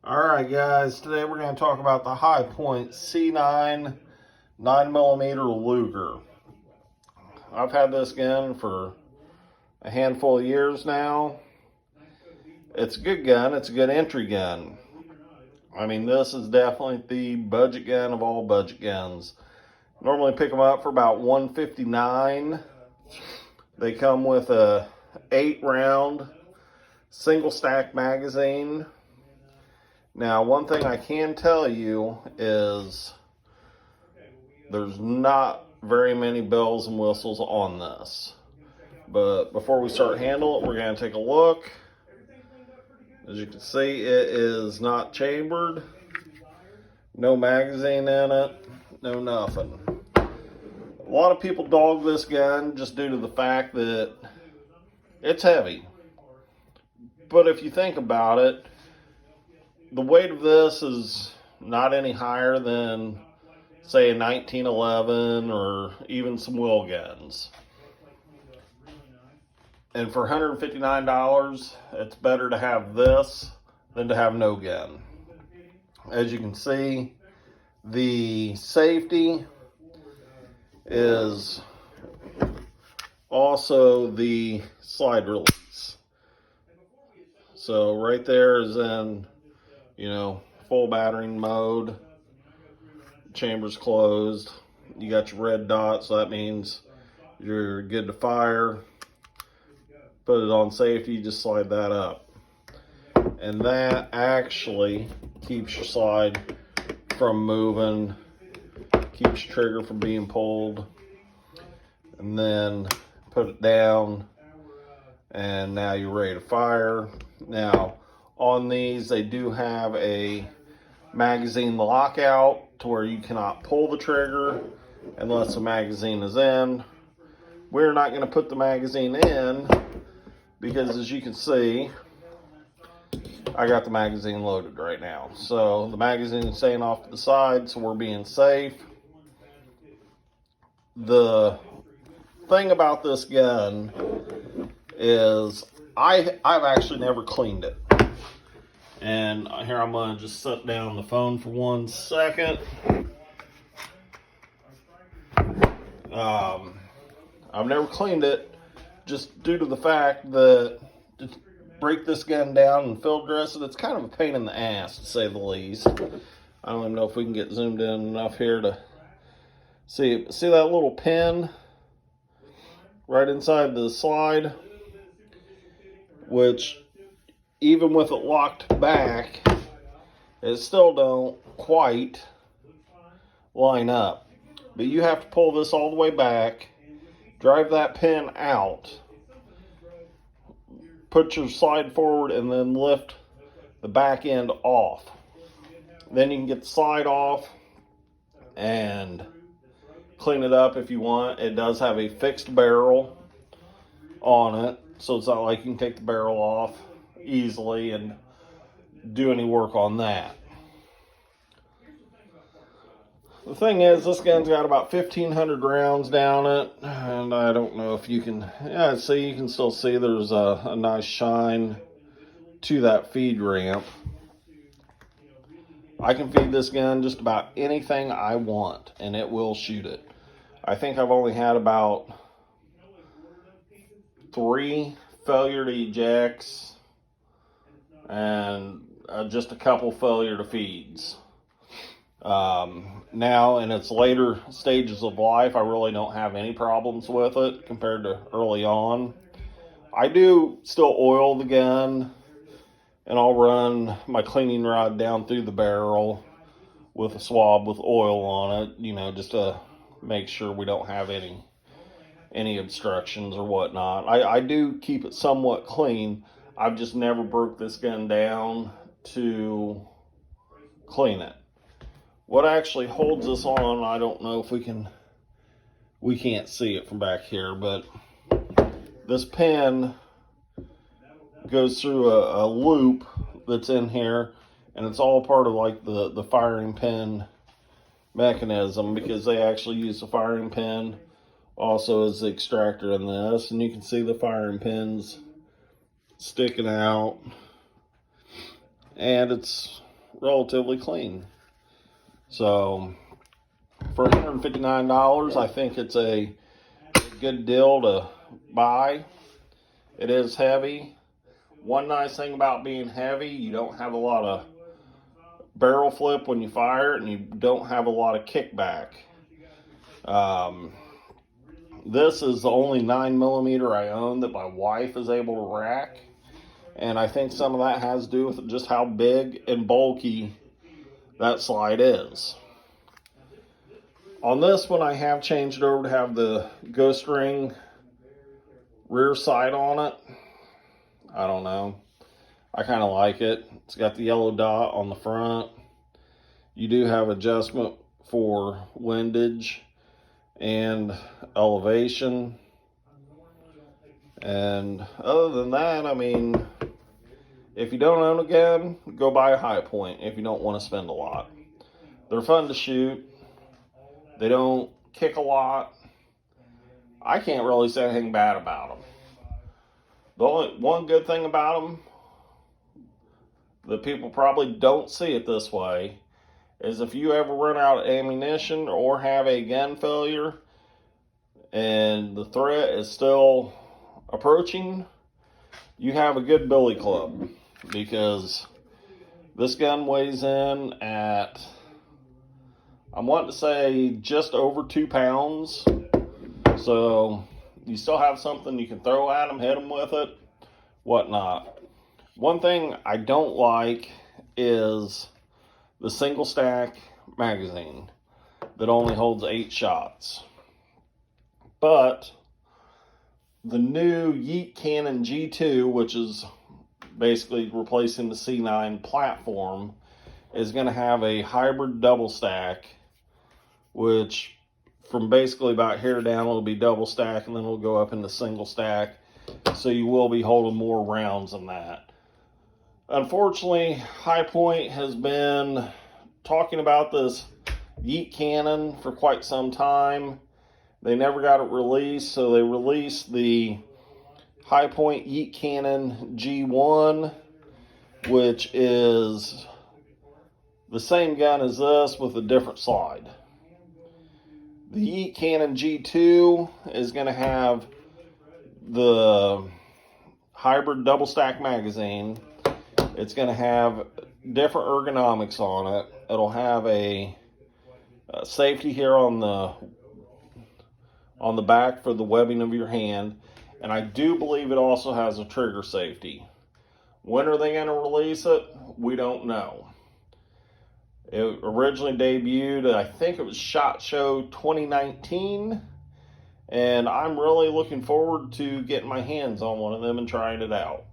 Alright guys, today we're going to talk about the Hi-Point C9 9mm Luger. I've had this gun for a handful of years now. It's a good gun, it's a good entry gun. I mean, this is definitely the budget gun of all budget guns. Normally pick them up for about $159. They come with a 8-round single stack magazine. Now, one thing I can tell you is there's not very many bells and whistles on this. But before we start handling it, we're going to take a look. As you can see, it is not chambered. No magazine in it. No nothing. A lot of people dog this gun just due to the fact that it's heavy. But if you think about it, the weight of this is not any higher than, say, a 1911 or even some wheel guns. And for $159, it's better to have this than to have no gun. As you can see, the safety is also the slide release. So right there is in, full battering mode. Chamber's closed. You got your red dot, so that means you're good to fire. Put it on safety, you just slide that up. And that actually keeps your slide from moving, keeps your trigger from being pulled. And then put it down, and now you're ready to fire. Now, on these, they do have a magazine lockout to where you cannot pull the trigger unless the magazine is in. We're not going to put the magazine in because, as you can see, I got the magazine loaded right now. So the magazine is staying off to the side, so we're being safe. The thing about this gun is I've actually never cleaned it. And here I'm going to just set down the phone for 1 second. I've never cleaned it just due to the fact that to break this gun down and field dress it, it's kind of a pain in the ass, to say the least. I don't even know if we can get zoomed in enough here to see it. See that little pin right inside the slide? Which, even with it locked back, it still don't quite line up. But you have to pull this all the way back, drive that pin out, put your slide forward, and then lift the back end off. Then you can get the slide off and clean it up if you want. It does have a fixed barrel on it, so it's not like you can take the barrel off easily and do any work on that. The thing is, this gun's got about 1,500 rounds down it, and I don't know if you can, see, you can still see there's a nice shine to that feed ramp. I can feed this gun just about anything I want, and it will shoot it. I think I've only had about 3 failure to ejects and just a couple failure to feeds. Now, in its later stages of life, I really don't have any problems with it compared to early on. I do still oil the gun, and I'll run my cleaning rod down through the barrel with a swab with oil on it, just to make sure we don't have any obstructions or whatnot. I do keep it somewhat clean. I've just never broke this gun down to clean it. What actually holds this on, I don't know if we can't see it from back here, but this pin goes through a loop that's in here, and it's all part of like the firing pin mechanism, because they actually use the firing pin also as the extractor in this, and you can see the firing pins sticking out, and it's relatively clean. So for $159, I think it's a good deal to buy. It is heavy. One nice thing about being heavy, you don't have a lot of barrel flip when you fire it, and you don't have a lot of kickback. This is the only 9mm I own that my wife is able to rack, and I think some of that has to do with just how big and bulky that slide is. On this one, I have changed it over to have the Ghost Ring rear sight on it. I don't know. I kind of like it. It's got the yellow dot on the front. You do have adjustment for windage and elevation. And other than that, I mean, if you don't own a gun, go buy a High Point if you don't want to spend a lot. They're fun to shoot. They don't kick a lot. I can't really say anything bad about them. The only one good thing about them that people probably don't see it this way is if you ever run out of ammunition or have a gun failure and the threat is still approaching, you have a good billy club, because this gun weighs in at, I'm wanting to say, just over 2 pounds. So you still have something you can throw at them, hit them with it, whatnot. One thing I don't like is the single stack magazine that only holds 8 shots. But the new Yeet Cannon G2, which is basically replacing the C9 platform, is going to have a hybrid double stack, which from basically about here down it'll be double stack, and then it'll go up into single stack. So you will be holding more rounds than that. Unfortunately, High Point has been talking about this Yeet Cannon for quite some time. They never got it released, so they released the High Point Yeet Cannon G1, which is the same gun as this with a different slide. The Yeet Cannon G2 is going to have the hybrid double stack magazine. It's going to have different ergonomics on it. It'll have a safety here on the back for the webbing of your hand, and I do believe it also has a trigger safety. When are they going to release it? We don't know. It originally debuted, I think it was SHOT Show 2019, and I'm really looking forward to getting my hands on one of them and trying it out.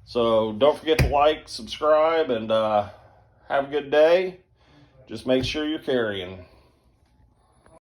So don't forget to like, subscribe, and have a good day. Just make sure you're carrying.